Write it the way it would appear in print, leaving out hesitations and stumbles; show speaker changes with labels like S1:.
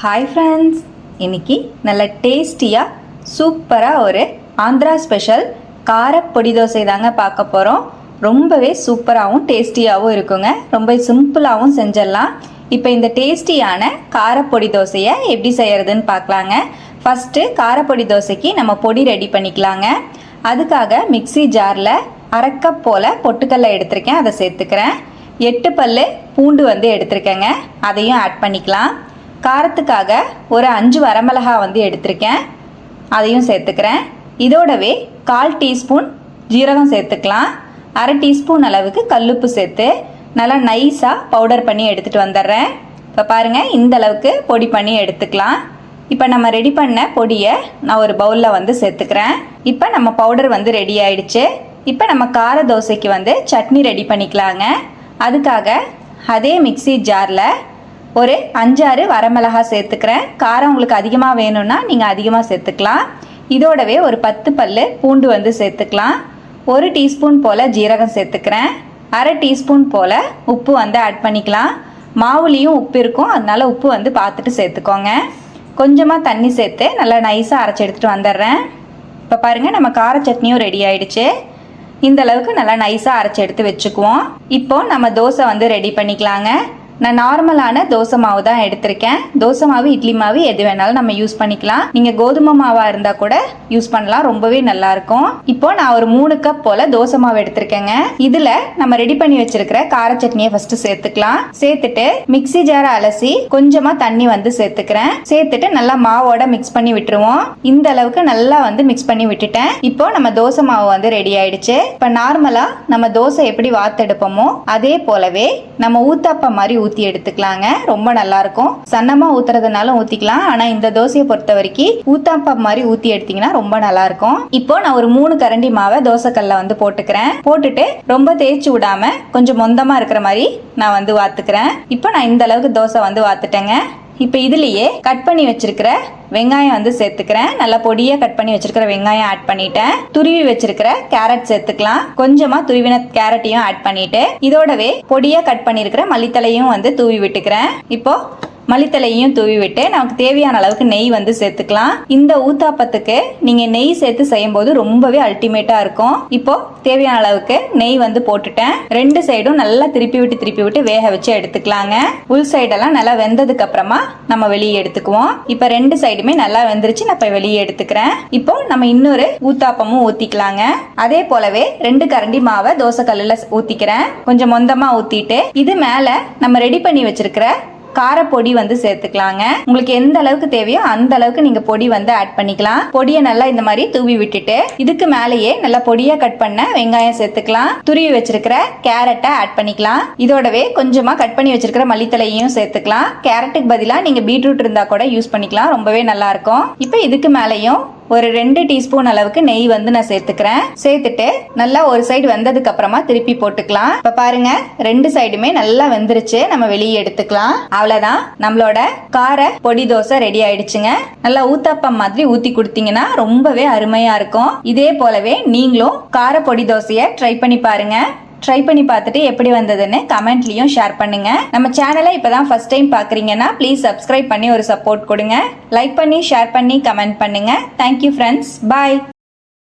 S1: Hi friends, இன்னைக்கு நல்ல டேஸ்டியாக சூப்பராக ஒரு ஆந்திரா ஸ்பெஷல் கார பொடி தோசை தாங்க பார்க்க போகிறோம். ரொம்பவே சூப்பராகவும் டேஸ்டியாகவும் இருக்குங்க. ரொம்ப சிம்பிளாகவும் செஞ்சிடலாம். இப்போ இந்த டேஸ்டியான காரப்பொடி தோசையை எப்படி செய்கிறதுன்னு பார்க்கலாங்க. ஃபஸ்ட்டு காரப்பொடி தோசைக்கு நம்ம பொடி ரெடி பண்ணிக்கலாங்க. அதுக்காக மிக்சி ஜாரில் 1/2 கப் போல் பொட்டுக்கல்லை எடுத்திருக்கேன், அதை சேர்த்துக்கிறேன். 8 பல்லு பூண்டு எடுத்திருக்கேங்க, அதையும் ஆட் பண்ணிக்கலாம். காரத்துக்காக ஒரு 5 வரமிளகாய் எடுத்திருக்கேன், அதையும் சேர்த்துக்கிறேன். இதோடவே 1/4 டீஸ்பூன் ஜீரகம் சேர்த்துக்கலாம். 1/2 டீஸ்பூன் அளவுக்கு கல்லுப்பு சேர்த்து நல்லா நைஸாக பவுடர் பண்ணி எடுத்துகிட்டு வந்துடுறேன். இப்போ பாருங்கள், இந்த அளவுக்கு பொடி பண்ணி எடுத்துக்கலாம். இப்போ நம்ம ரெடி பண்ண பொடியை நான் ஒரு பவுலில் சேர்த்துக்கிறேன். இப்போ நம்ம பவுடர் ரெடி ஆயிடுச்சு. இப்போ நம்ம கார தோசைக்கு சட்னி ரெடி பண்ணிக்கலாங்க. அதுக்காக அதே மிக்சி ஜாரில் ஒரு 5-6 வரமிளகாய் சேர்த்துக்கிறேன். காரம் உங்களுக்கு அதிகமாக வேணும்னா நீங்கள் அதிகமாக சேர்த்துக்கலாம். இதோடவே ஒரு 10 பல்லு பூண்டு சேர்த்துக்கலாம். 1 டீஸ்பூன் போல் ஜீரகம் சேர்த்துக்கிறேன். 1/2 டீஸ்பூன் போல் உப்பு ஆட் பண்ணிக்கலாம். மாவுலேயும் உப்பு இருக்கும், அதனால உப்பு பார்த்துட்டு சேர்த்துக்கோங்க. கொஞ்சமாக தண்ணி சேர்த்து நல்லா நைஸாக அரைச்சி எடுத்துகிட்டு வந்துடுறேன். இப்போ பாருங்கள், நம்ம கார சட்னியும் ரெடி ஆயிடுச்சு. இந்த அளவுக்கு நல்லா நைஸாக அரைச்சி எடுத்து வச்சுக்குவோம். இப்போ நம்ம தோசை ரெடி பண்ணிக்கலாங்க. நான் நார்மலான தோசை மாவு தான் எடுத்திருக்கேன். தோசை மாவு, இட்லி மாவு எது வேணாலும் நம்ம யூஸ் பண்ணிக்கலாம். நீங்கள் கோதுமை மாவாக இருந்தால் கூட யூஸ் பண்ணலாம், ரொம்பவே நல்லா இருக்கும். இப்போ நான் ஒரு 3 கப் போல தோசை மாவு எடுத்திருக்கேங்க. இதில் நம்ம ரெடி பண்ணி வச்சிருக்கிற கார சட்னியை ஃபர்ஸ்ட் சேர்த்துக்கலாம். சேர்த்துட்டு மிக்சி ஜாரை அலசி கொஞ்சமாக தண்ணி சேர்த்துக்கிறேன். சேர்த்துட்டு நல்லா மாவோட மிக்ஸ் பண்ணி விட்டுருவோம். இந்த அளவுக்கு நல்லா மிக்ஸ் பண்ணி விட்டுட்டேன். இப்போ நம்ம தோசை மாவு ரெடி ஆயிடுச்சு. இப்போ நார்மலாக நம்ம தோசை எப்படி வாத்தெடுப்போமோ அதே போலவே நம்ம ஊத்தாப்பம் மாதிரி ஊற்றி எடுத்துக்கலாங்க. ரொம்ப நல்லா இருக்கும். சன்னமா ஊத்துறதுனாலும் ஊத்திக்கலாம், ஆனா இந்த தோசையை பொறுத்த வரைக்கும் ஊத்தாப்பம் மாதிரி ஊத்தி எடுத்தீங்கன்னா ரொம்ப நல்லா இருக்கும். இப்போ நான் ஒரு 3 கரண்டி மாவை தோசைக்கல்ல போட்டுக்கிறேன். போட்டுட்டு ரொம்ப தேய்ச்சி விடாம கொஞ்சம் மொந்தமா இருக்கிற மாதிரி நான் வாத்துக்கிறேன். இப்போ நான் இந்த அளவுக்கு தோசை வாத்துட்டேங்க. இப்போ இதுலயே கட் பண்ணி வச்சிருக்கிற வெங்காயம் சேர்த்துக்கிறேன். நல்லா பொடியா கட் பண்ணி வச்சிருக்கிற வெங்காயம் ஆட் பண்ணிட்டேன். துருவி வச்சிருக்கிற கேரட் சேர்த்துக்கலாம். கொஞ்சமா துருவின கேரட்டையும் ஆட் பண்ணிட்டு இதோடவே பொடியா கட் பண்ணிருக்கிற மல்லித்தலையும் தூவி விட்டுக்கிறேன். இப்போ மல்லித்தலையும் தூவி விட்டு நமக்கு தேவையான அளவுக்கு நெய் சேர்த்துக்கலாம். இந்த ஊத்தாப்பத்துக்கு நீங்க நெய் சேர்த்து செய்யும் போது ரொம்பவே அல்டிமேட்டா இருக்கும். இப்போ தேவையான அளவுக்கு நெய் போட்டுட்டேன். 2 சைடும் நல்லா திருப்பி விட்டு வேக வச்சு எடுத்துக்கலாங்க. உள் சைடெல்லாம் நல்லா வெந்ததுக்கு அப்புறமா நம்ம வெளியே எடுத்துக்குவோம். இப்போ 2 சைடுமே நல்லா வெந்துருச்சு, நான் இப்ப வெளியே எடுத்துக்கிறேன். இப்போ நம்ம இன்னொரு ஊத்தாப்பமும் ஊத்திக்கலாங்க. அதே போலவே 2 கரண்டி மாவை தோசை கல்லுல ஊத்திக்கிறேன். கொஞ்சம் மொந்தமா ஊத்திட்டு இது மேல நம்ம ரெடி பண்ணி வச்சிருக்கிற காரப்பொடி சேர்த்துக்கலாங்க. உங்களுக்கு எந்த அளவுக்கு தேவையோ அந்த அளவுக்கு நீங்க பொடி ஆட் பண்ணிக்கலாம். பொடியை நல்லா இந்த மாதிரி தூவி விட்டுட்டு இதுக்கு மேலேயே நல்லா பொடியா கட் பண்ண வெங்காயம் சேர்த்துக்கலாம். துருவி வச்சிருக்கிற கேரட்டை ஆட் பண்ணிக்கலாம். இதோடவே கொஞ்சமா கட் பண்ணி வச்சிருக்கிற மல்லித்தலையும் சேர்த்துக்கலாம். கேரட்டுக்கு பதிலா நீங்க பீட்ரூட் இருந்தா கூட யூஸ் பண்ணிக்கலாம், ரொம்பவே நல்லா இருக்கும். இப்போ இதுக்கு மேலேயும் ஒரு 2 டீஸ்பூன் அளவுக்கு நெய் நான் சேர்த்துக்கிறேன். சேர்த்துட்டு நல்லா ஒரு சைடு வெந்ததுக்கு அப்புறமா திருப்பி போட்டுக்கலாம். இப்ப பாருங்க, 2 சைடுமே நல்லா வெந்துருச்சு, நம்ம வெளியே எடுத்துக்கலாம். அவ்வளவுதான், நம்மளோட கார பொடி தோசை ரெடி ஆயிடுச்சுங்க. நல்லா ஊத்தாப்பம் மாதிரி ஊத்தி கொடுத்தீங்கன்னா ரொம்பவே அருமையா இருக்கும். இதே போலவே நீங்களும் கார பொடி தோசையை ட்ரை பண்ணி பாருங்க. ட்ரை பண்ணி பார்த்துட்டு எப்படி வந்ததுன்னு கமெண்ட்லயும் ஷேர் பண்ணுங்க. நம்ம சேனலை இப்பதான் ஃபர்ஸ்ட் டைம் பாக்குறீங்கன்னா ப்ளீஸ் சப்ஸ்கிரைப் பண்ணி ஒரு சப்போர்ட் கொடுங்க. லைக் பண்ணி ஷேர் பண்ணி கமெண்ட் பண்ணுங்க. தேங்க்யூ ஃப்ரெண்ட்ஸ், பாய்.